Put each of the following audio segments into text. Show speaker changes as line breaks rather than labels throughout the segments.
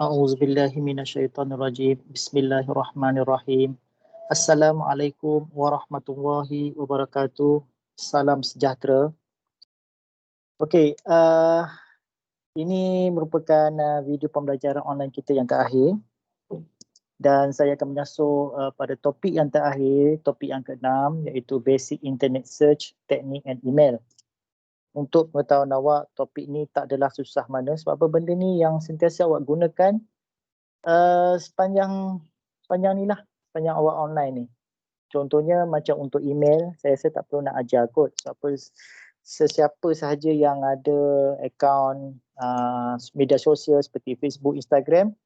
A'udzubillahi minasyaitonirrajim. Bismillahirrahmanirrahim. Assalamualaikum warahmatullahi wabarakatuh. Salam sejahtera. Okey, ini merupakan video pembelajaran online kita yang terakhir. Dan saya akan menyasuk pada topik yang terakhir, topik yang ke-6 iaitu Basic Internet Search, Technique and Email. Untuk pengetahuan awak, topik ni tak adalah susah mana sebab apa benda ni yang sentiasa awak gunakan sepanjang ni lah, sepanjang awak online ni. Contohnya macam untuk email, saya rasa tak perlu nak ajar kot. Sebab sesiapa sahaja yang ada akaun media sosial seperti Facebook, Instagram,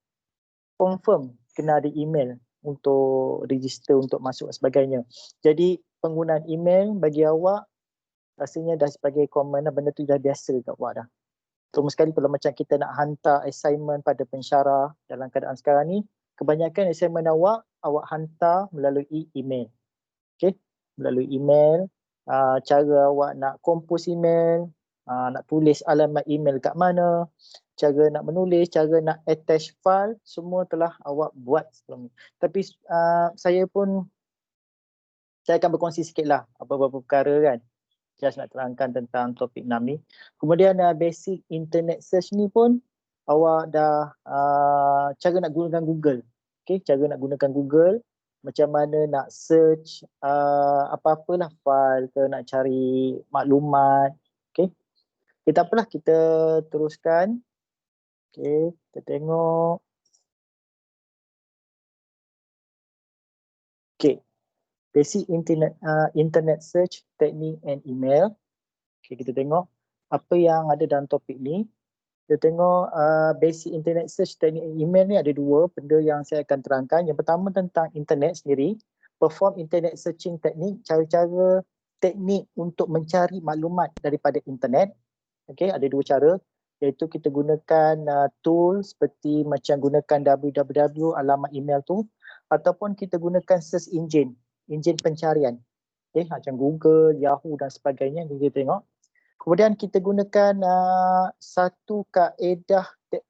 confirm kena ada email untuk register, untuk masuk dan sebagainya. Jadi penggunaan email bagi awak rasanya dah sebagai common lah, benda tu dah biasa kat awak dah. Terutama sekali kalau macam kita nak hantar assignment pada pensyarah dalam keadaan sekarang ni, kebanyakan assignment awak hantar melalui email. Okay? Melalui email, cara awak nak compose email, nak tulis alamat email kat mana, cara nak menulis, cara nak attach file, semua telah awak buat sebelum ni. Tapi saya akan berkongsi sikit lah apa-apa perkara kan. Just nak terangkan tentang topik 6 ni. Kemudian basic internet search ni pun awak dah cara nak gunakan Google. Okay, cara nak gunakan Google, macam mana nak search apa-apalah file ke, nak cari maklumat. Okay, tak apalah, kita teruskan. Okay, kita tengok. Okay, basic internet search, technique and email. Okay, kita tengok apa yang ada dalam topik ni. Kita tengok basic internet search, technique and email ni ada dua benda yang saya akan terangkan. Yang pertama tentang internet sendiri, perform internet searching technique, cara-cara teknik untuk mencari maklumat daripada internet. Okay, ada dua cara, iaitu kita gunakan tool seperti macam gunakan www alamat email tu, ataupun kita gunakan search engine pencarian. Okay, macam Google, Yahoo dan sebagainya. Kita tengok. Kemudian kita gunakan satu kaedah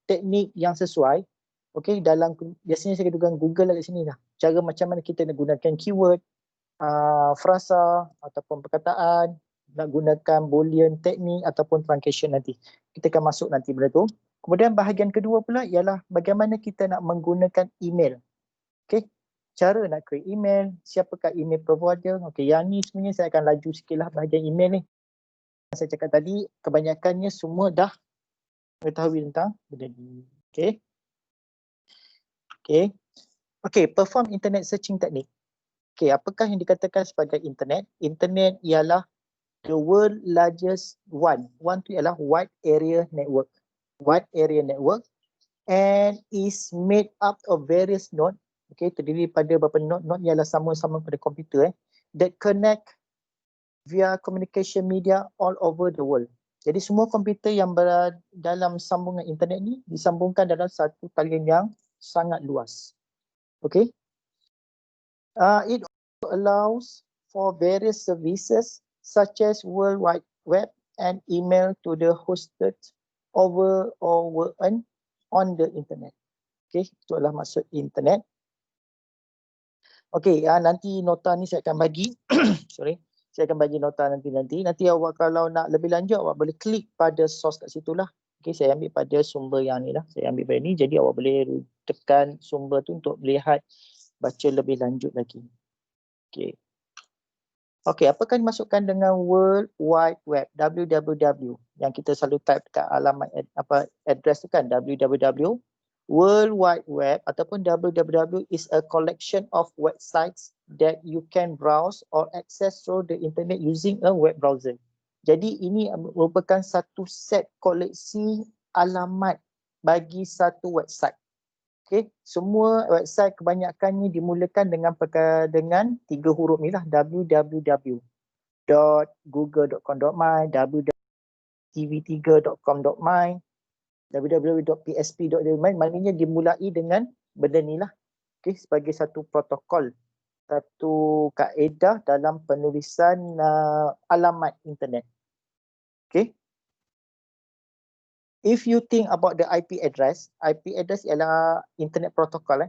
teknik yang sesuai. Okey, biasanya saya gunakan Google lah kat sini lah. Cara macam mana kita nak gunakan keyword, frasa ataupun perkataan, nak gunakan boolean teknik ataupun truncation nanti. Kita akan masuk nanti benda tu. Kemudian bahagian kedua pula ialah bagaimana kita nak menggunakan email. Okey, cara nak create email, siapakah email provider. Okey, yang ni sebenarnya saya akan laju sikit lah bahagian email ni. Saya cakap tadi, kebanyakannya semua dah mengetahui tentang benda ni. Okay. Okay. Okay, perform internet searching technique. Okay, apakah yang dikatakan sebagai internet? Internet ialah the world largest one. One tu ialah wide area network. Wide area network and is made up of various node. Okay, terdiri pada beberapa node. Node ialah sama-sama pada komputer that connect via communication media all over the world. Jadi semua komputer yang berada dalam sambungan internet ni disambungkan dalam satu talian yang sangat luas. Okay. It allows for various services such as World Wide Web and email to the hosted over or on the internet. Okay, itu adalah maksud internet. Okay, nanti nota ni saya akan bagi. Sorry. Saya akan bagi nota nanti. Nanti awak kalau nak lebih lanjut, awak boleh klik pada source kat situ lah. Okay, saya ambil pada sumber yang ni lah. Saya ambil pada ni. Jadi awak boleh tekan sumber tu untuk melihat, baca lebih lanjut lagi. Okay. Okay, apakah dimasukkan dengan World Wide Web, www, yang kita selalu type dekat alamat address tu kan, www. World Wide Web ataupun www is a collection of websites that you can browse or access through the internet using a web browser. Jadi ini merupakan satu set koleksi alamat bagi satu website. Okay, semua website kebanyakannya dimulakan dengan tiga huruf ni lah, www.google.com.my, www.tv3.com.my, www.psp.my, maknanya dimulai dengan benda ni lah. Okay, sebagai satu protokol, satu kaedah dalam penulisan alamat internet. Okay. if you think about the IP address ialah internet protocol.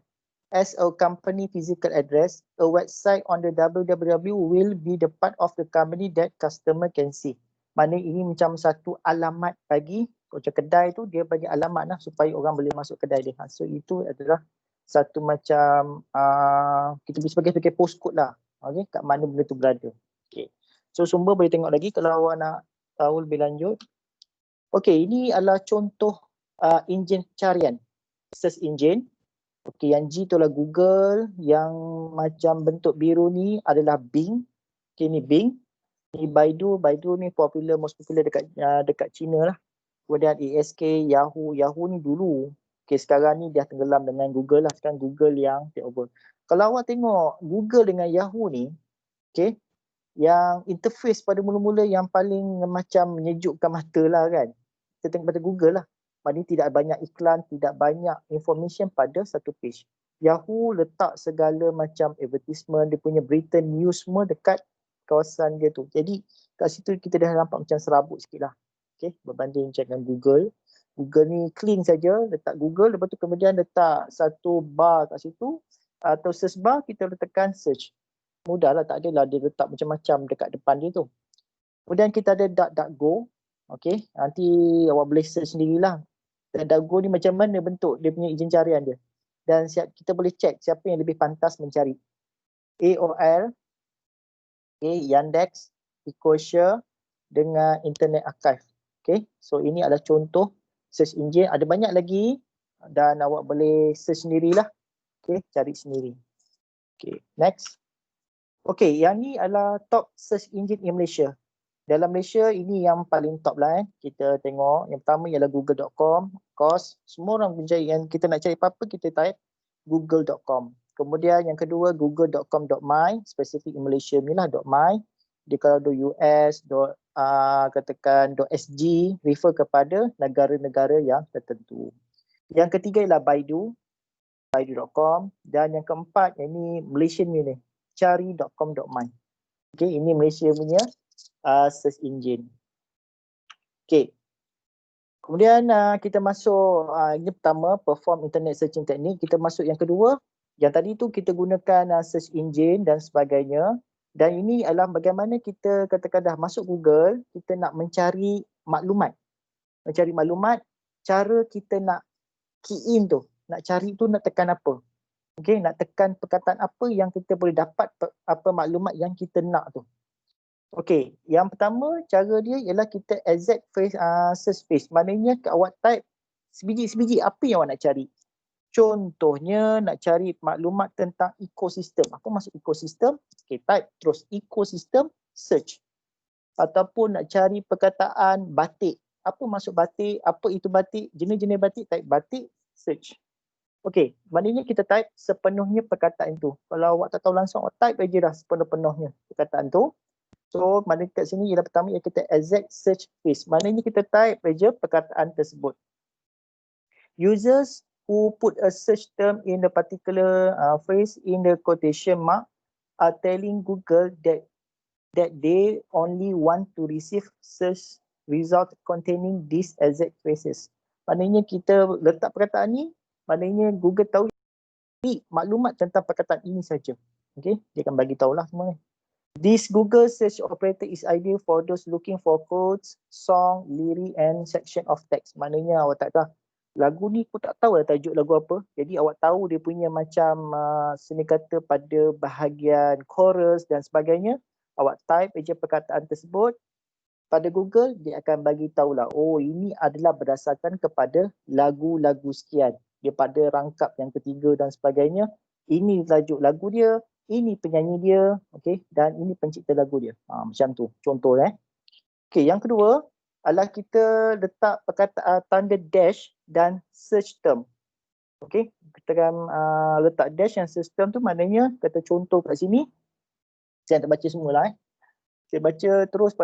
As a company physical address, a website on the www will be the part of the company that customer can see. Maknanya ini macam satu alamat bagi, macam kedai tu dia bagi alamat lah supaya orang boleh masuk kedai dia. So itu adalah satu macam kita boleh sebagai postcode lah. Okay, kat mana benda tu berada. Okay. So sumber boleh tengok lagi kalau awak nak tahu lebih lanjut. Okay, ini adalah contoh enjin pencarian. Search engine. Okay, yang G tu adalah Google, yang macam bentuk biru ni adalah Bing. Okay, ni Bing. Ni Baidu ni most popular dekat China lah. Kemudian ASK, Yahoo ni dulu. Okay, sekarang ni dia tenggelam dengan Google lah. Sekarang Google yang take over. Kalau awak tengok Google dengan Yahoo ni, okay, yang interface pada mula-mula yang paling macam menyejukkan mata lah kan. Kita tengok pada Google lah. Maknanya tidak banyak iklan, tidak banyak information pada satu page. Yahoo letak segala macam advertisement, dia punya berita news semua dekat kawasan dia tu. Jadi kat situ kita dah nampak macam serabut sikit lah. Okay, berbanding dengan Google. Google ni clean saja, letak Google, lepas tu kemudian letak satu bar kat situ atau search bar, kita letakkan search. Mudahlah, tak adalah dia letak macam-macam dekat depan dia tu. Kemudian kita ada DuckDuckGo. Okay, nanti awak boleh search sendirilah. DuckDuckGo ni macam mana bentuk dia punya enjin carian dia. Dan kita boleh check siapa yang lebih pantas mencari. AOL, okay, Yandex, Ecosia dengan Internet Archive. Okay, so ini adalah contoh search engine. Ada banyak lagi dan awak boleh search sendirilah. Okay, cari sendiri. Okay, next. Okay, yang ni adalah top search engine in Malaysia. Dalam Malaysia ini yang paling top lah. Kita tengok yang pertama ialah google.com. Of course, semua orang mencari, yang kita nak cari apa-apa kita type google.com. Kemudian yang kedua google.com.my, spesifik in Malaysia ni lah .my. Dia kalau .us, katakan .sg, refer kepada negara-negara yang tertentu. Yang ketiga ialah Baidu, baidu.com. Dan yang keempat, ini Malaysian ni, cari.com.my. Okay, ini Malaysia punya search engine. Okay. Kemudian kita masuk, ini pertama, perform internet searching technique. Kita masuk yang kedua. Yang tadi tu kita gunakan search engine dan sebagainya. Dan ini adalah bagaimana kita katakan dah masuk Google, kita nak mencari maklumat. Mencari maklumat, cara kita nak key in tu. Nak cari tu nak tekan apa. Okay, nak tekan perkataan apa yang kita boleh dapat apa maklumat yang kita nak tu. Okey, yang pertama cara dia ialah kita exact search page. Maknanya awak type sebiji-sebiji apa yang awak nak cari. Contohnya nak cari maklumat tentang ekosistem. Apa maksud ekosistem? Okey, type terus ekosistem search. Ataupun nak cari perkataan batik. Apa maksud batik? Apa itu batik? Jenis-jenis batik, type batik search. Okey, maknanya kita type sepenuhnya perkataan itu. Kalau awak tak tahu langsung, awak type aja dah sepenuh-penuhnya perkataan tu. So, maknanya kat sini ialah pertama yang kita exact search page. Maknanya kita type aja perkataan tersebut. Users who put a search term in the particular phrase in the quotation mark are telling Google that they only want to receive search result containing these exact phrases. Maknanya kita letak perkataan ni, maknanya Google tahu maklumat tentang perkataan ini saja. Okay, dia akan bagi tahulah semua ni. This Google search operator is ideal for those looking for quotes, song, lyric and section of text. Maknanya awak tak tahu lagu ni, aku tak tahu lah tajuk lagu apa. Jadi awak tahu dia punya macam seni kata pada bahagian chorus dan sebagainya. Awak type aja perkataan tersebut pada Google, dia akan bagi tahulah, oh ini adalah berdasarkan kepada lagu-lagu sekian. Dia pada rangkap yang ketiga dan sebagainya. Ini tajuk lagu dia, ini penyanyi dia, okey, dan ini pencipta lagu dia. Macam tu, contoh Okey, yang kedua adalah kita letak perkataan tanda dash dan search term. Okey, kita akan letak dash dan search term tu, maknanya kata contoh kat sini. Saya nak baca semualah. Saya baca terus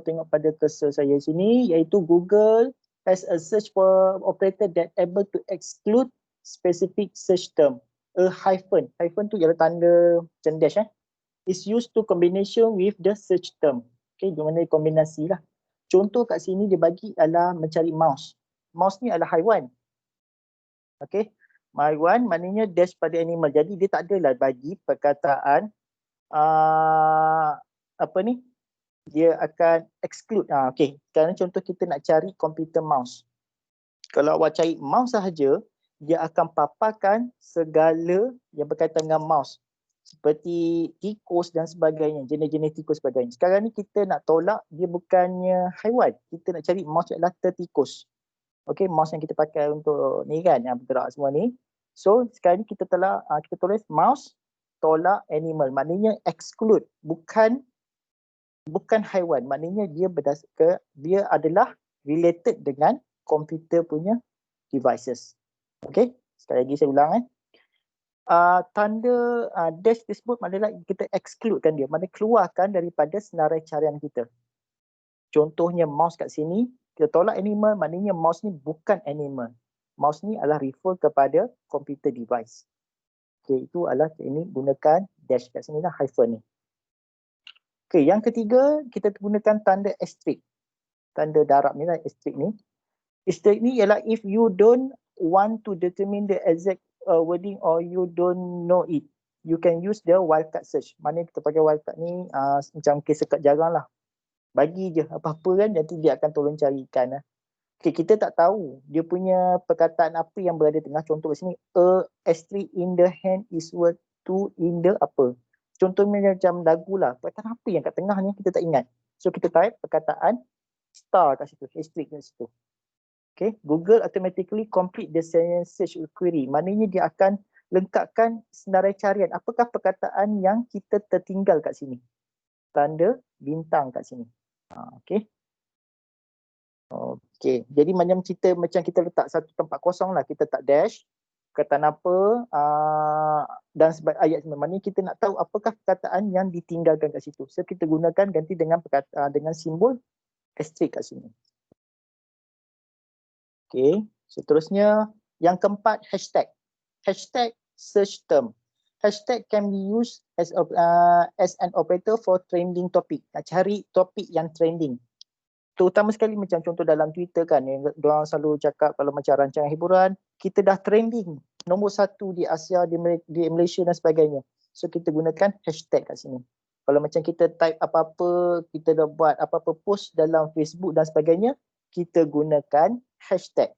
tengok pada cursor saya sini, iaitu Google has a search for operator that able to exclude specific search term. A hyphen. Hyphen tu ialah tanda macam dash is used to combination with the search term. Okay, di mana kombinasi lah. Contoh kat sini dia bagi adalah mencari mouse. mouse ni adalah haiwan. Okey. Haiwan maknanya dash pada animal. Jadi dia tak adalah bagi perkataan apa ni? Dia akan exclude. Okey. Sekarang contoh kita nak cari komputer mouse. Kalau awak cari mouse sahaja, dia akan paparkan segala yang berkaitan dengan mouse. Seperti tikus dan sebagainya, jenis-jenis tikus sebagainya. Sekarang ni kita nak tolak dia bukannya haiwan. Kita nak cari mouse adalah tertikus. Okey, mouse yang kita pakai untuk ni kan, yang bergerak semua ni. So, sekarang ni kita tulis mouse tolak animal. Maknanya exclude, bukan haiwan. Maknanya dia adalah related dengan komputer punya devices. Okey, sekali lagi saya ulang tanda dash tersebut adalah kita excludekan dia, maknanya keluarkan daripada senarai carian kita. Contohnya mouse kat sini, kita tolak animal, maknanya mouse ni bukan animal. Mouse ni adalah refer kepada computer device. Okey, itu adalah ini gunakan dash kat sini lah, hyphen ni. Okey, yang ketiga kita gunakan tanda asterisk. Tanda darab ni lah, asterisk ni. Asterisk ni ialah if you don't want to determine the exact wording or you don't know it, you can use the wildcard search. Maknanya kita pakai wildcard ni macam kes sekat jarang lah. Bagi je apa-apa kan, nanti dia akan tolong carikan. Okay, kita tak tahu dia punya perkataan apa yang berada tengah. Contoh kat sini, a asterisk in the hand is worth to in the apa. Contohnya macam lagu lah, perkataan apa yang kat tengah ni kita tak ingat. So kita type perkataan star kat situ, asterisk kat situ. Okay, Google automatically complete the search query. Maknanya dia akan lengkapkan senarai carian. Apakah perkataan yang kita tertinggal kat sini? Tanda bintang kat sini. Okay. Okey, jadi macam kita letak satu tempat kosong lah, kita tak dash, perkataan apa dan ayat sebenarnya kita nak tahu apakah perkataan yang ditinggalkan kat situ. So kita gunakan ganti dengan dengan simbol asterisk kat sini. Okey, seterusnya yang keempat, hashtag. Hashtag search term. Hashtag can be used as an operator for trending topic. Nak cari topik yang trending. Terutama sekali macam contoh dalam Twitter kan, yang diorang selalu cakap kalau macam rancangan hiburan, kita dah trending nombor 1 di Asia, di Malaysia dan sebagainya. So kita gunakan hashtag kat sini. Kalau macam kita type apa-apa, kita dah buat apa-apa post dalam Facebook dan sebagainya, kita gunakan hashtag.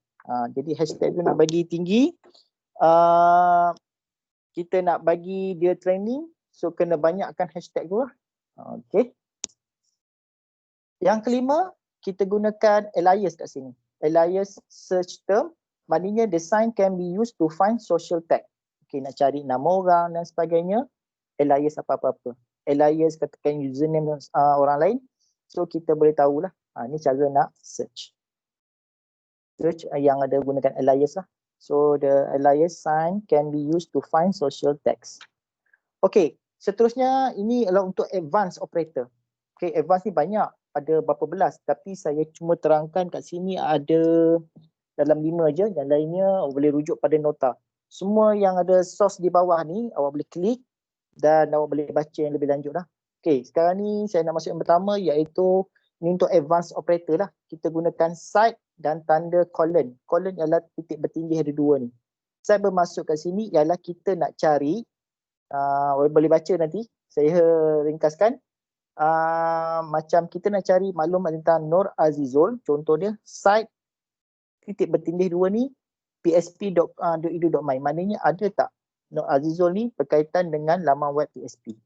Jadi hashtag tu nak bagi tinggi, kita nak bagi dia trending, so kena banyakkan hashtag tu lah. Okay. Yang kelima, kita gunakan alias kat sini. Alias search term, maknanya the sign can be used to find social tag. Okay, nak cari nama orang dan sebagainya, alias apa-apa. Alias katakan username orang lain, so kita boleh tahulah. Ni cara nak search. Search yang ada gunakan alias lah. So the alias sign can be used to find social tags. Okay, seterusnya ini adalah untuk advanced operator. Okay, advanced ni banyak. Ada berapa belas, tapi saya cuma terangkan kat sini ada dalam 5 je, yang lainnya boleh rujuk pada nota. Semua yang ada source di bawah ni awak boleh klik dan awak boleh baca yang lebih lanjut lah. Okay, sekarang ni saya nak masuk yang pertama, iaitu ni untuk advanced operator lah. Kita gunakan site dan tanda colon. Colon ialah titik bertindih ada 2 ni. Saya bermaksud kat sini ialah kita nak cari, boleh baca nanti, saya ringkaskan. Macam kita nak cari maklumat tentang Nur Azizul, contoh dia site titik bertindih 2 ni psp.edu.my. Maknanya ada tak Nur Azizul ni berkaitan dengan laman web PSP.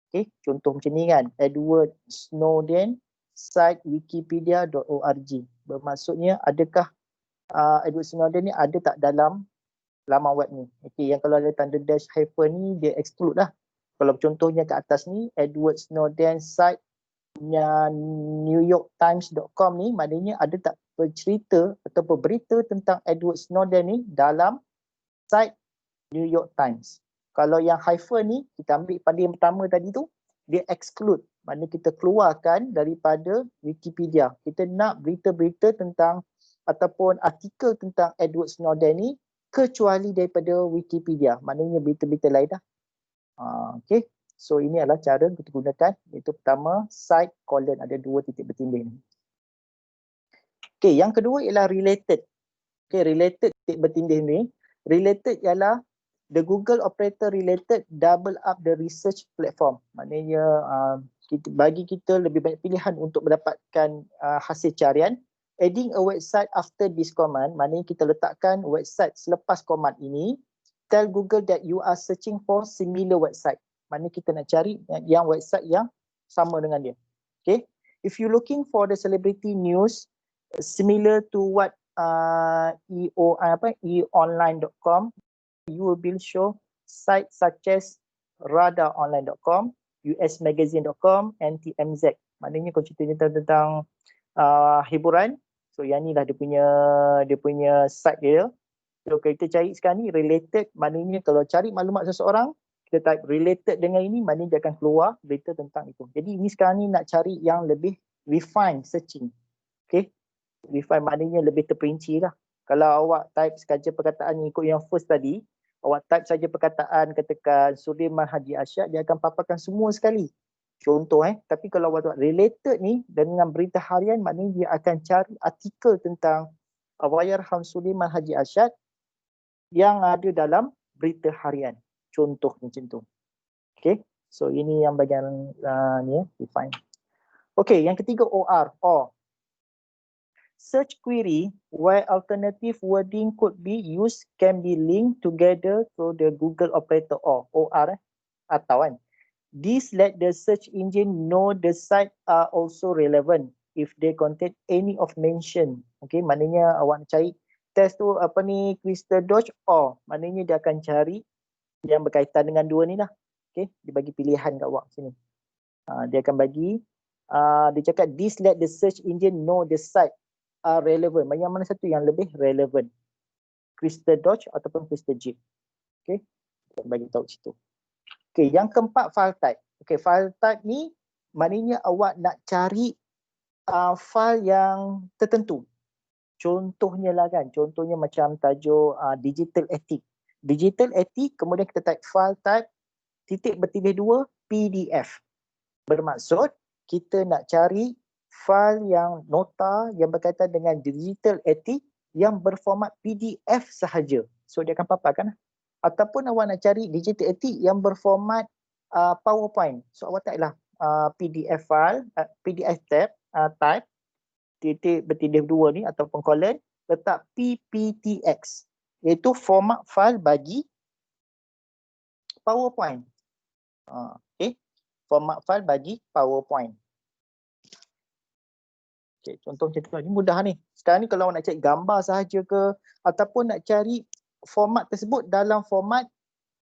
Okay, contoh macam ni kan, Edward Snowden site wikipedia.org. Bermaksudnya adakah Edward Snowden ni ada tak dalam laman web ni. Okay, yang kalau ada tanda dash hyphen ni dia exclude lah. Kalau contohnya kat atas ni, Edward Snowden site-nya newyorktimes.com ni, maknanya ada tak bercerita atau berita tentang Edward Snowden ni dalam site New York Times. Kalau yang hyphen ni, kita ambil pada yang pertama tadi tu, dia exclude. Maknanya kita keluarkan daripada Wikipedia. Kita nak berita-berita tentang ataupun artikel tentang Edward Snowden ni kecuali daripada Wikipedia. Maknanya berita-berita lain dah. Okay, so ini adalah cara kita gunakan, iaitu pertama site colon ada 2 titik bertindih ni. Okey, yang kedua ialah related. Okey, related titik bertindih ni. Related ialah the Google operator related double up the research platform. Maknanya bagi kita lebih banyak pilihan untuk mendapatkan hasil carian. Adding a website after this command, maknanya kita letakkan website selepas command ini. Tell Google that you are searching for similar website. Maknanya kita nak cari yang website yang sama dengan dia. Okay. If you looking for the celebrity news similar to what eonline.com, you will be show sites such as radaronline.com, usmagazine.com, and TMZ. Maknanya kalau cerita tentang hiburan, so yang ni lah dia punya site dia. So kalau kita cari sekarang ni related, maknanya kalau cari maklumat seseorang, kita type related dengan ini, maknanya dia akan keluar berita tentang itu. Jadi ini sekarang ni nak cari yang lebih refined searching. Okay, refined maknanya lebih terperinci lah. Kalau awak type saja perkataan yang ikut yang first tadi, awak type saja perkataan katakan Sudirman Haji Arsyad, dia akan paparkan semua sekali. Contoh tapi kalau awak buat related ni dengan berita harian, maknanya dia akan cari artikel tentang Allahyarham Sudirman Haji Arsyad yang ada dalam berita harian. Contoh macam tu. Okay, so ini yang bahagian ni define. Okay, yang ketiga OR. Search query where alternative wording could be used can be linked together to the Google operator OR atau kan. This let the search engine know the site are also relevant if they contain any of mention. Okay, maknanya awak nak cari test tu apa ni Crystal Dodge maknanya dia akan cari yang berkaitan dengan dua ni lah. Okay, dia bagi pilihan kat awak sini. Dia akan bagi, dia cakap this let the search engine know the site are relevant. Yang mana satu yang lebih relevant? Crystal Dodge ataupun Crystal Jeep. Okay, kita bagi tahu situ. Okay, yang keempat file type. Okay, file type ni maknanya awak nak cari file yang tertentu. Contohnya lah kan, contohnya macam tajuk digital ethic. Digital ethic, kemudian kita type file type titik bertindih 2 PDF. Bermaksud kita nak cari file yang nota yang berkaitan dengan digital ethic yang berformat PDF sahaja. So dia akan paparkan. Ataupun awak nak cari digital ethic yang berformat PowerPoint. So awak type lah PDF file, PDF type titik bertindih 2 ni ataupun colon, letak PPTX, iaitu format file bagi PowerPoint. Okay, format file bagi PowerPoint. Okay, contoh macam tu ni mudah ni. Sekarang ni kalau awak nak cari gambar sahaja ke ataupun nak cari format tersebut dalam format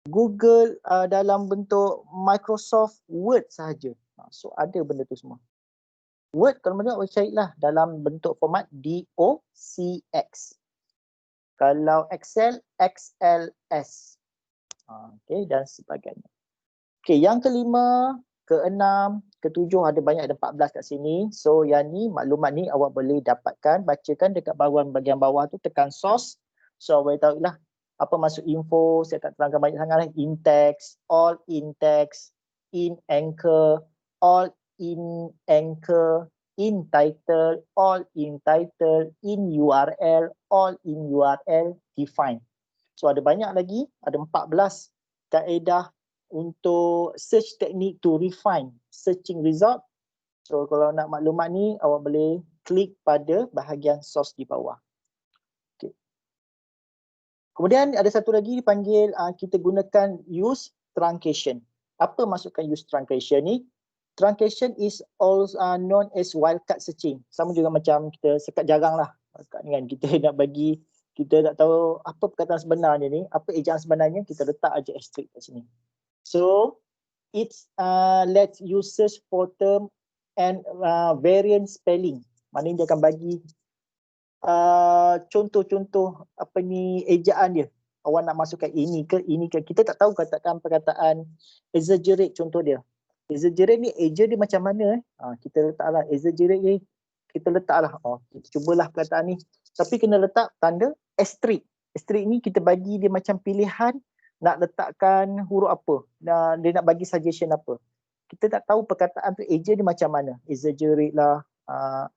Google dalam bentuk Microsoft Word sahaja. So ada benda tu semua. Word kalau mana awak carilah dalam bentuk format DOCX. Kalau Excel, XLS. Okay, dan sebagainya. Okay, yang kelima, keenam, ketujuh ada banyak, ada 14 kat sini. So yang ni, maklumat ni awak boleh dapatkan, bacakan dekat bahagian bawah tu, tekan source. So awak tahu lah apa maksud info, saya tak terangkan banyak sangat lah. In text, all in text, in anchor, all in anchor, in title, all in title, in URL, all in URL, define. So ada banyak lagi, ada 14 kaedah untuk search technique to refine searching result. So kalau nak maklumat ni, awak boleh klik pada bahagian source di bawah. Okay. Kemudian ada satu lagi dipanggil, kita gunakan use truncation. Apa maksudkan use truncation ni? Truncation is also known as wildcard searching. Sama juga macam kita sekat jarang lah. Kan kita nak bagi, kita tak tahu apa perkataan sebenarnya ni, apa ejaan sebenarnya, kita letak aja asterisk kat sini. So it's let users for term and variant spelling. Maknanya dia akan bagi contoh-contoh apa ni ejaan dia. Awak nak masukkan ini ke ini ke. Kita tak tahu katakan perkataan exaggerate contoh dia. Exaggerate ni eja dia macam mana kita letaklah exaggerate ni, kita letaklah kita cubalah perkataan ni. Tapi kena letak tanda asterisk. Asterisk ni kita bagi dia macam pilihan nak letakkan huruf apa. Dia nak bagi suggestion apa. Kita tak tahu perkataan tu eja dia macam mana. Exaggerate lah,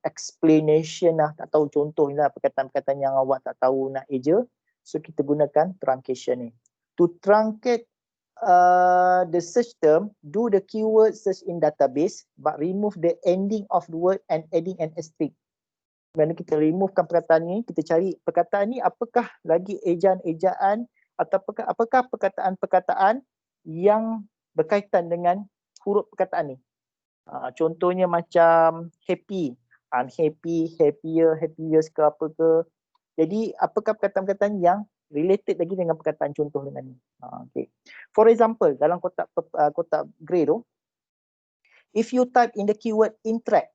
explanation lah, tak tahu contoh ni lah perkataan-perkataan yang awak tak tahu nak eja. So kita gunakan truncation ni. To truncate the search term, do the keyword search in database but remove the ending of the word and adding an asterisk. Bila kita removekan perkataan ni, kita cari perkataan ni apakah lagi ejaan-ejaan atau apakah perkataan-perkataan yang berkaitan dengan huruf perkataan ni. Contohnya macam happy, unhappy, happier, happiest ke apa ke. Jadi apakah perkataan-perkataan yang related lagi dengan perkataan contoh dengan ni. Okay. For example, dalam kotak grey tu, if you type in the keyword interact,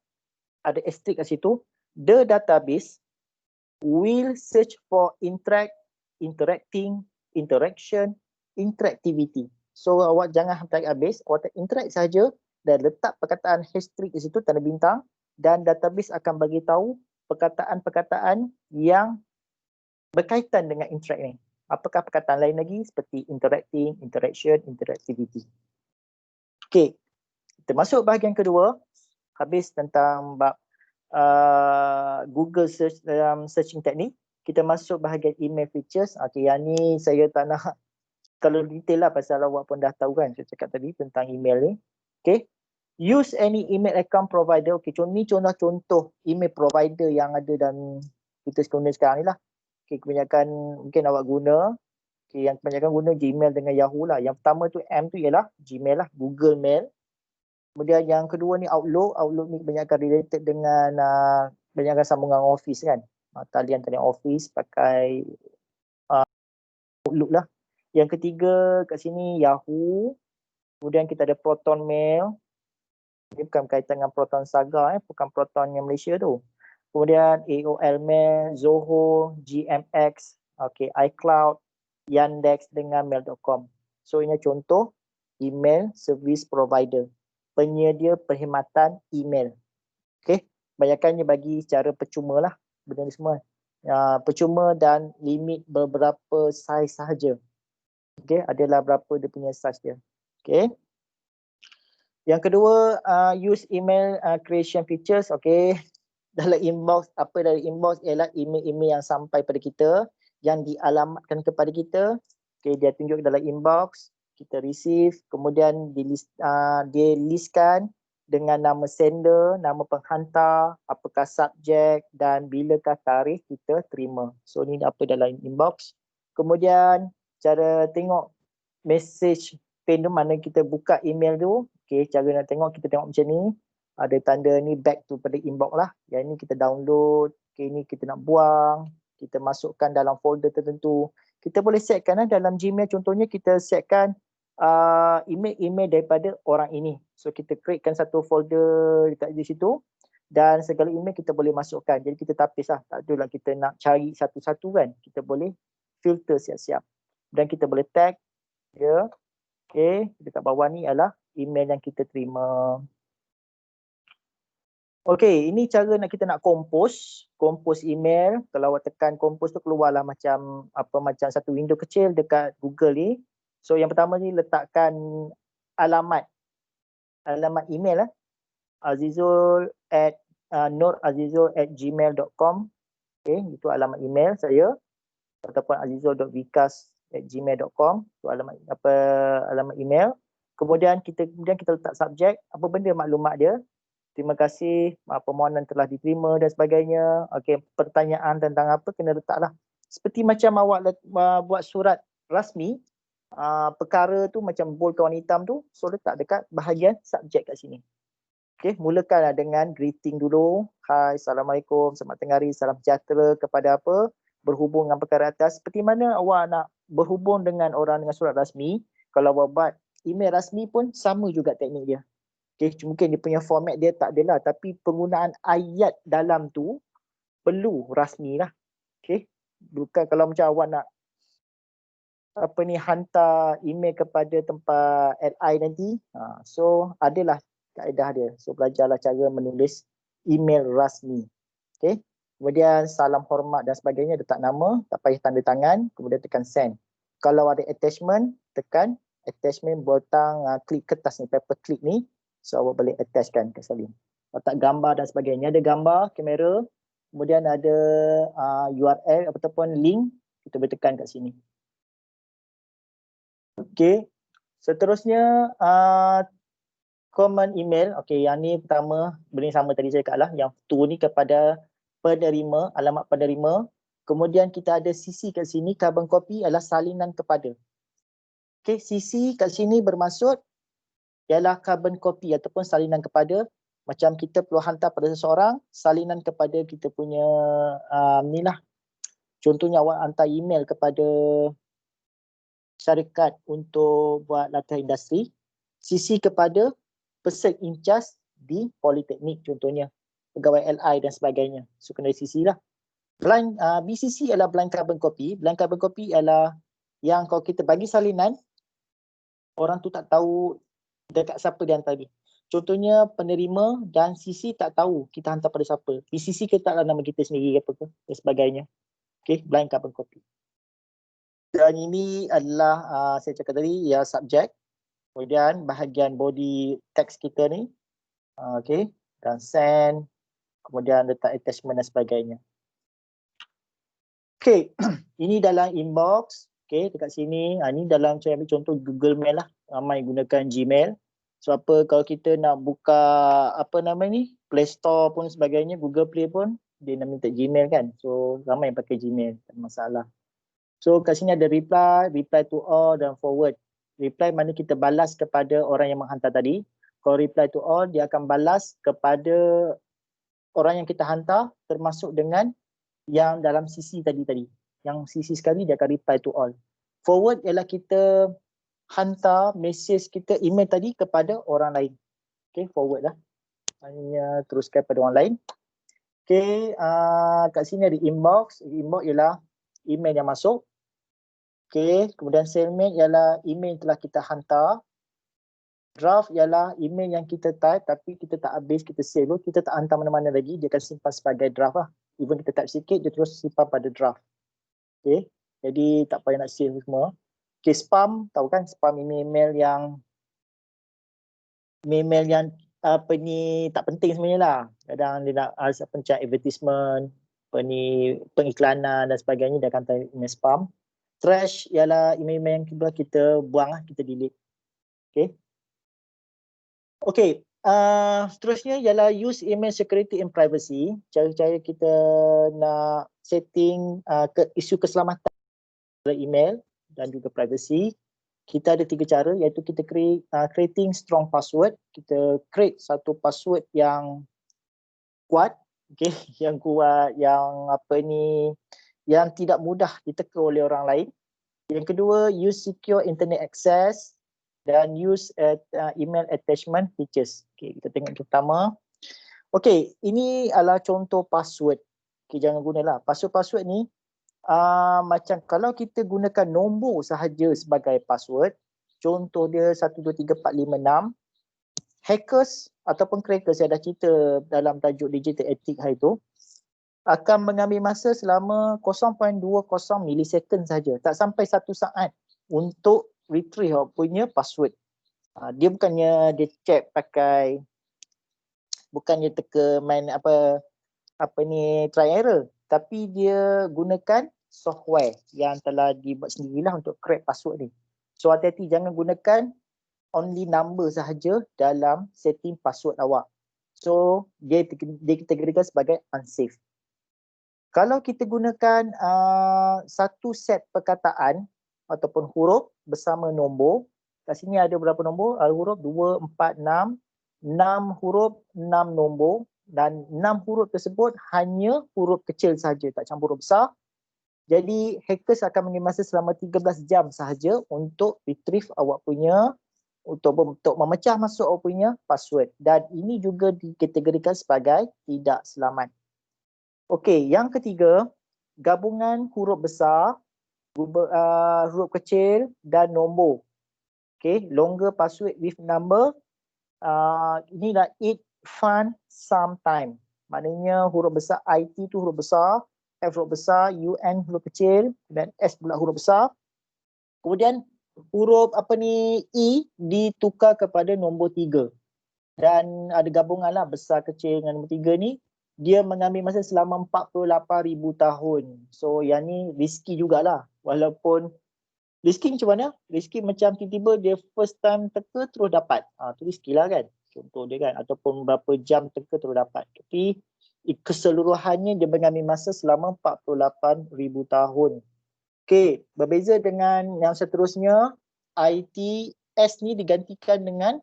ada asterisk kat situ, the database will search for interact, interacting, interaction, interactivity. So awak jangan type habis, awak type interact saja dan letak perkataan asterisk di situ, tanda bintang, dan database akan bagi tahu perkataan-perkataan yang berkaitan dengan interact ni. Apakah perkataan lain lagi seperti interacting, interaction, interactivity. Okey, kita masuk bahagian kedua. Habis tentang bab Google search dalam searching technique. Kita masuk bahagian email features. Okey, yang ni saya tak nak terlalu detail lah pasal awak pun dah tahu kan saya cakap tadi tentang email ni. Okey. Use any email account provider. Okey, ni contoh email provider yang ada dan kita guna sekarang ni lah. Okay, kebanyakan mungkin awak guna. Okay, yang kebanyakan guna Gmail dengan Yahoo lah. Yang pertama tu M tu ialah Gmail lah, Google Mail. Kemudian yang kedua ni Outlook. Outlook ni kebanyakan related dengan kebanyakan sambungan Office kan. Talian Office pakai Outlook lah. Yang ketiga kat sini Yahoo. Kemudian kita ada Proton Mail. Ini bukan berkaitan dengan Proton Saga, bukan Proton yang Malaysia tu. Kemudian AOL Mail, Zoho, GMX, okay, iCloud, Yandex dengan mail.com. So ini contoh email service provider, penyedia perkhidmatan email. Okay, kebanyakannya bagi secara percuma lah benda ni semua. Percuma dan limit beberapa saiz sahaja. Okay, adalah berapa dia punya saiz dia. Okay. Yang kedua, use email creation features. Okay. Dalam inbox, apa dari inbox ialah email-email yang sampai pada kita, yang dialamatkan kepada kita. Okay, dia tunjuk dalam inbox, kita receive, kemudian dia listkan dengan nama sender, nama penghantar, apakah subjek dan bilakah tarikh kita terima. So ni apa dalam inbox. Kemudian cara tengok message pane tu, mana kita buka email tu. Okay, cara nak tengok, kita tengok macam ni. Ada tanda ni back to pada inbox lah. Yang ni kita download, okay, ni kita nak buang, kita masukkan dalam folder tertentu. Kita boleh setkan dalam Gmail contohnya kita setkan email-email daripada orang ini. So kita createkan satu folder dekat di situ dan segala email kita boleh masukkan. Jadi kita tapis lah. Tak adalah kita nak cari satu-satu kan. Kita boleh filter siap-siap. Dan kita boleh tag dia. Okay, dekat bawah ni adalah email yang kita terima. Okey, ini cara kita nak compose email. Kalau awak tekan compose tu keluarlah macam satu window kecil dekat Google ni. So yang pertama ni letakkan alamat email lah. Azizul@nurazizul@gmail.com. Okey, itu alamat email saya. Ataupun azizul.vikas@gmail.com. Itu alamat email. Kemudian kita letak subjek, apa benda maklumat dia. Terima kasih, permohonan telah diterima dan sebagainya. Okey, pertanyaan tentang apa kena letaklah. Seperti macam awak buat surat rasmi, perkara tu macam bold kawan hitam tu, so letak dekat bahagian subjek kat sini. Okey, mulakanlah dengan greeting dulu. Hai, Assalamualaikum, selamat tengah hari, salam sejahtera kepada apa, berhubung dengan perkara atas. Seperti mana awak nak berhubung dengan orang dengan surat rasmi, kalau awak buat email rasmi pun sama juga teknik dia. Okay, mungkin dia punya format dia tak adalah, tapi penggunaan ayat dalam tu perlu rasmi lah. Okay, bukan kalau macam awak nak hantar email kepada tempat LI nanti. So adalah kaedah dia. So belajarlah cara menulis email rasmi. Okay, kemudian salam hormat dan sebagainya, letak nama, tak payah tanda tangan, kemudian tekan send. Kalau ada attachment, tekan attachment butang klik kertas ni, paper clip ni. So awak boleh attachkan kat salin. letak gambar dan sebagainya. Ada gambar, kamera, kemudian ada URL ataupun link, kita boleh tekan kat sini. Okey, seterusnya common email. Okey, yang ni pertama benda sama tadi saya cakap lah, yang tu ni kepada penerima, alamat penerima. Kemudian kita ada CC kat sini, carbon copy adalah salinan kepada. Okey, CC kat sini bermaksud ialah carbon copy ataupun salinan kepada. Macam kita perlu hantar pada seseorang, salinan kepada kita punya ni lah. Contohnya awak hantar email kepada syarikat untuk buat latihan industri, CC kepada person in charge di Politeknik contohnya, pegawai LI dan sebagainya. So kena CC lah. BCC adalah blind carbon copy. Blind carbon copy adalah yang kalau kita bagi salinan, orang tu tak tahu dekat siapa dia hantar ni. Contohnya penerima dan CC tak tahu kita hantar pada siapa. BCC ke taklah nama kita sendiri apa ke dan sebagainya. Okay, blind carbon copy. Dan ini adalah saya cakap tadi ya subjek. Kemudian bahagian body text kita ni. Okay, dan send. Kemudian letak attachment dan sebagainya. Okay, ini dalam inbox. Okay, dekat sini. Ini dalam saya ambil contoh Google Mail lah. Ramai gunakan Gmail. So apa kalau kita nak buka apa nama ni, Play Store pun sebagainya, Google Play pun dia nak minta Gmail kan. So ramai yang pakai Gmail, tak masalah. So kat sini ada reply, reply to all dan forward. Reply mana kita balas kepada orang yang menghantar tadi. Kalau reply to all, dia akan balas kepada orang yang kita hantar termasuk dengan yang dalam CC tadi. Yang CC sekali dia akan reply to all. Forward ialah kita hantar message kita, email tadi kepada orang lain. Okay, forward lah. Hanya teruskan pada orang lain. Okay, kat sini ada inbox. Inbox ialah email yang masuk. Okay, kemudian sendmail ialah email yang telah kita hantar. Draft ialah email yang kita type tapi kita tak habis, kita save. Kita tak hantar mana-mana lagi, dia akan simpan sebagai draft lah. Even kita type sikit, dia terus simpan pada draft. Okay, jadi tak payah nak save semua. Okay, spam, tahu kan spam email yang apa ni tak penting sebenarnya lah. Kadang dia nak pencet advertisement, pengiklanan dan sebagainya, dia akan type email spam. Trash ialah email-email yang kita buang lah, kita delete. Okay. Okay, seterusnya ialah use email security and privacy. Cara-cara kita nak setting isu keselamatan email dan juga privacy. Kita ada 3 cara, iaitu kita creating strong password. Kita create satu password yang kuat, okay, yang kuat, yang apa ni, yang tidak mudah diteka oleh orang lain. Yang kedua, use secure internet access dan use email attachment features. Okay, kita tengok yang pertama. Okay, ini adalah contoh password. Okay, jangan gunalah. Password ni macam kalau kita gunakan nombor sahaja sebagai password, contoh dia 1234566, hackers ataupun crackers, saya dah cerita dalam tajuk digital ethics hari tu, akan mengambil masa selama 0.20 milisecond saja, tak sampai 1 saat untuk retrieve punya password. Dia bukannya dia check pakai, bukannya teka main apa ni try error, tapi dia gunakan software yang telah dibuat sendirilah untuk crack password ni. So hati-hati, jangan gunakan only number sahaja dalam setting password awak. So dia dikategorikan sebagai unsafe. Kalau kita gunakan satu set perkataan ataupun huruf bersama nombor, kat sini ada berapa nombor? Huruf 2, 4, 6. 6 huruf, 6 nombor, dan 6 huruf tersebut hanya huruf kecil sahaja, tak campur huruf besar. Jadi hackers akan mengambil masa selama 13 jam sahaja untuk retrieve awak punya, untuk memecah masuk awak punya password. Dan ini juga dikategorikan sebagai tidak selamat. Okey, yang ketiga, gabungan huruf besar, huruf kecil dan nombor. Okey, longer password with number. Inilah it fun sometime. Maknanya huruf besar IT tu huruf besar, F huruf besar, UN huruf kecil, dan S pula huruf besar. Kemudian huruf E ditukar kepada nombor 3. Dan ada gabungan lah besar kecil dengan nombor 3 ni. Dia mengambil masa selama 48,000 tahun. So yang ni risky jugalah. Walaupun risky macam mana? Risky macam tiba-tiba dia first time teka terus dapat. Tu risky lah kan. Contoh dia kan. Ataupun berapa jam teka terus dapat. Tapi keseluruhannya dia mengambil masa selama 48,000 tahun. Okey, berbeza dengan yang seterusnya, ITS ni digantikan dengan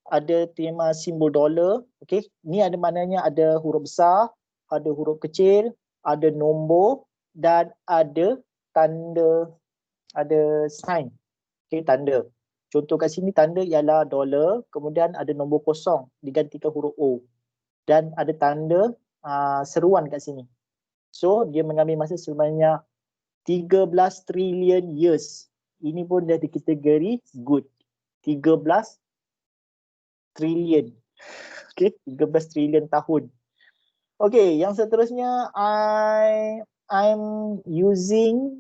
ada tema simbol dolar. Okey, ni ada maknanya ada huruf besar, ada huruf kecil, ada nombor dan ada tanda, ada sign. Okey, tanda. Contoh kat sini tanda ialah dolar, kemudian ada nombor kosong digantikan huruf O. Dan ada tanda seruan kat sini. So, dia mengambil masa sebanyak 13 trillion years. Ini pun dah di kategori good. 13 trillion. Okay, 13 trillion tahun. Okay, yang seterusnya I'm using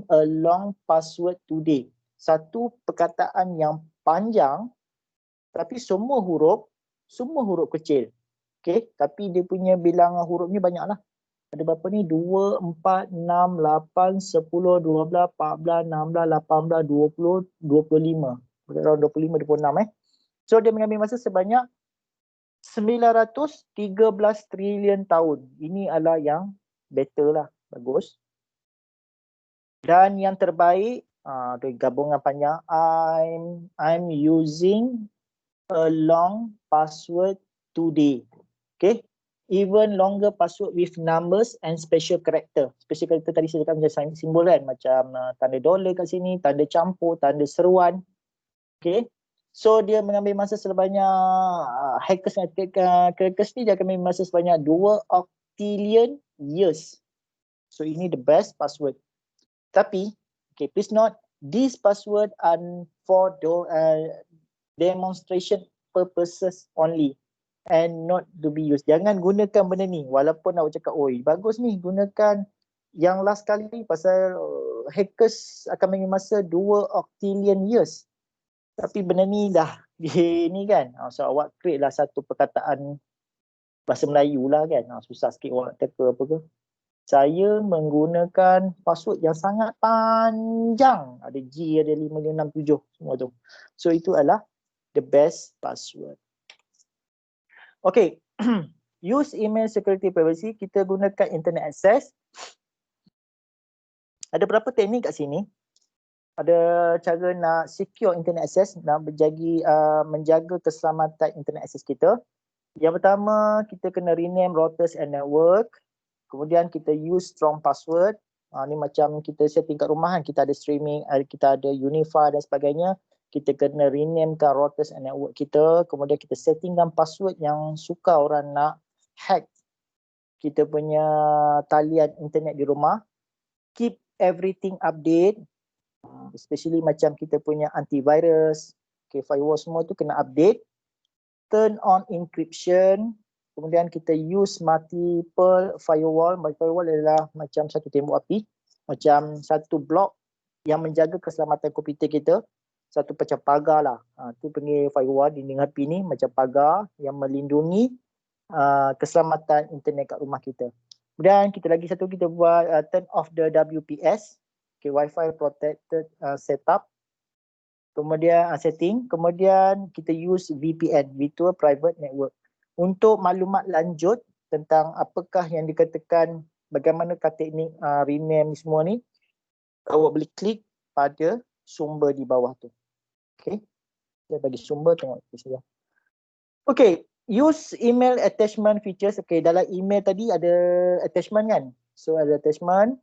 a long password today. Satu perkataan yang panjang tapi semua huruf kecil. Okay, tapi dia punya bilangan huruf ni banyaklah. Ada berapa ni? 2, 4, 6, 8, 10, 12, 14, 16, 18, 20, 25. Around 25, 26 So dia mengambil masa sebanyak 913 trilion tahun. Ini adalah yang better lah. Bagus. Dan yang terbaik, gabungan panjang. I'm using a long password today. Okay. Even longer password with numbers and special character. Special character tadi saya cakap macam simbol kan. Macam tanda dolar kat sini, tanda campur, tanda seruan. Okay. So dia mengambil masa sebanyak hackers ni dia akan mengambil masa sebanyak 2 octillion years. So ini the best password. Tapi, okay, please note, these password are for demonstration purposes only and not to be used. Jangan gunakan benda ni walaupun awak cakap, oi bagus ni gunakan yang last kali pasal hackers akan mengambil masa 2 octillion years. Tapi benda ni dah ni kan. So awak create lah satu perkataan bahasa Melayu lah kan. Susah sikit awak teka apa ke. Saya menggunakan password yang sangat panjang. Ada G, ada 5, 6, 7 semua tu. So itu adalah the best password. Okay. Use email security privacy. Kita gunakan internet access. Ada berapa teknik kat sini. Ada cara nak secure internet access, nak menjaga keselamatan internet access kita. Yang pertama, kita kena rename routers and network. Kemudian kita use strong password. Ni macam kita setting kat rumah kan, kita ada streaming, kita ada Unify dan sebagainya. Kita kena renamekan routers and network kita. Kemudian kita settingkan password yang suka orang nak hack kita punya talian internet di rumah. Keep everything update. Especially macam kita punya antivirus, firewall semua tu kena update. Turn on encryption. Kemudian kita use multiple firewall. Firewall adalah macam satu tembok api. Macam satu blok yang menjaga keselamatan komputer kita. Satu macam pagar lah. Tu panggil firewall, dinding api ni macam pagar yang melindungi keselamatan internet kat rumah kita. Kemudian kita lagi satu, kita buat turn off the WPS. Wi-Fi protected setup. Kemudian setting. Kemudian kita use VPN, Virtual Private Network. Untuk maklumat lanjut tentang apakah yang dikatakan, bagaimanakah teknik rename semua ni, awak boleh klik pada sumber di bawah tu. Okay. Saya bagi sumber, tengok saya. Okay. Use email attachment features. Okay. Dalam email tadi ada attachment kan. So ada attachment.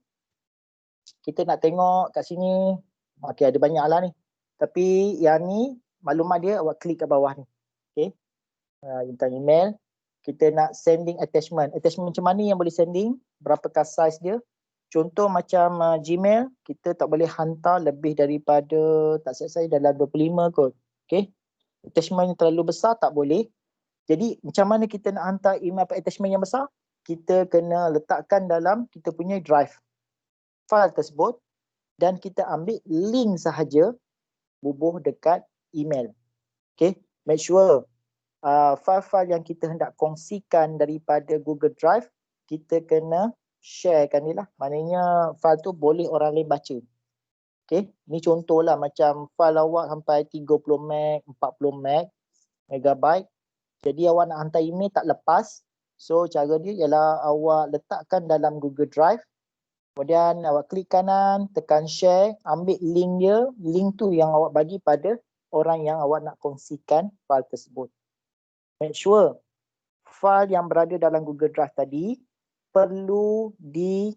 Kita nak tengok kat sini, okay, ada banyak lah ni. Tapi yang ni, maklumat dia awak klik kat bawah ni. Okay. Tentang email. Kita nak sending attachment. Attachment macam mana yang boleh sending? Berapakah size dia? Contoh macam Gmail, kita tak boleh hantar lebih daripada, tak silap saya dalam 25 kot. Okay. Attachment yang terlalu besar tak boleh. Jadi macam mana kita nak hantar email attachment yang besar? Kita kena letakkan dalam kita punya drive. File tersebut dan kita ambil link sahaja bubuh dekat email. Okay. make sure file-file yang kita hendak kongsikan daripada Google Drive, kita kena sharekan dia lah. Maknanya file tu boleh orang lain baca. Okay, ni contohlah macam file awak sampai 30 meg, 40 megabyte. Jadi awak nak hantar email tak lepas. So cara dia ialah awak letakkan dalam Google Drive. Kemudian awak klik kanan, tekan share, ambil link dia. Link tu yang awak bagi pada orang yang awak nak kongsikan file tersebut. Make sure file yang berada dalam Google Drive tadi perlu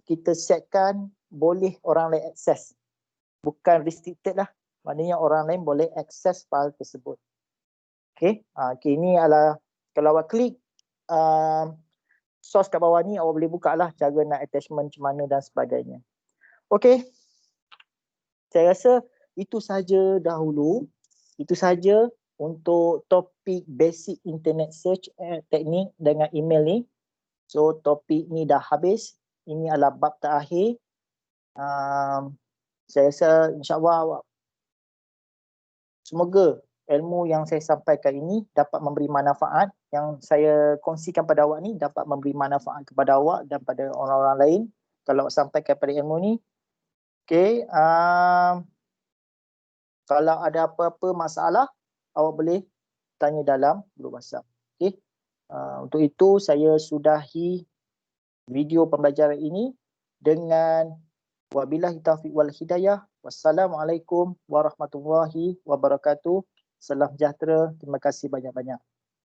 kita setkan boleh orang lain akses. Bukan restricted lah. Maknanya orang lain boleh akses file tersebut. Okay. Ini adalah kalau awak klik source kat bawah ni, awak boleh buka lah cara nak attachment macam mana dan sebagainya. Okay. Saya rasa itu saja dahulu. Itu saja untuk topik basic internet search teknik dengan email ni. So topik ni dah habis. Ini adalah bab terakhir. Saya rasa insyaAllah semoga ilmu yang saya sampaikan ini dapat memberi manfaat. Yang saya kongsikan pada awak ni dapat memberi manfaat kepada awak dan pada orang-orang lain. Kalau awak sampaikan pada ilmu ni. Okay. Kalau ada apa-apa masalah, awak boleh tanya dalam grup WhatsApp. Okay. Untuk itu saya sudahi video pembelajaran ini dengan wabillahi taufiq wal hidayah. Wassalamualaikum warahmatullahi wabarakatuh. Salam sejahtera. Terima kasih banyak-banyak.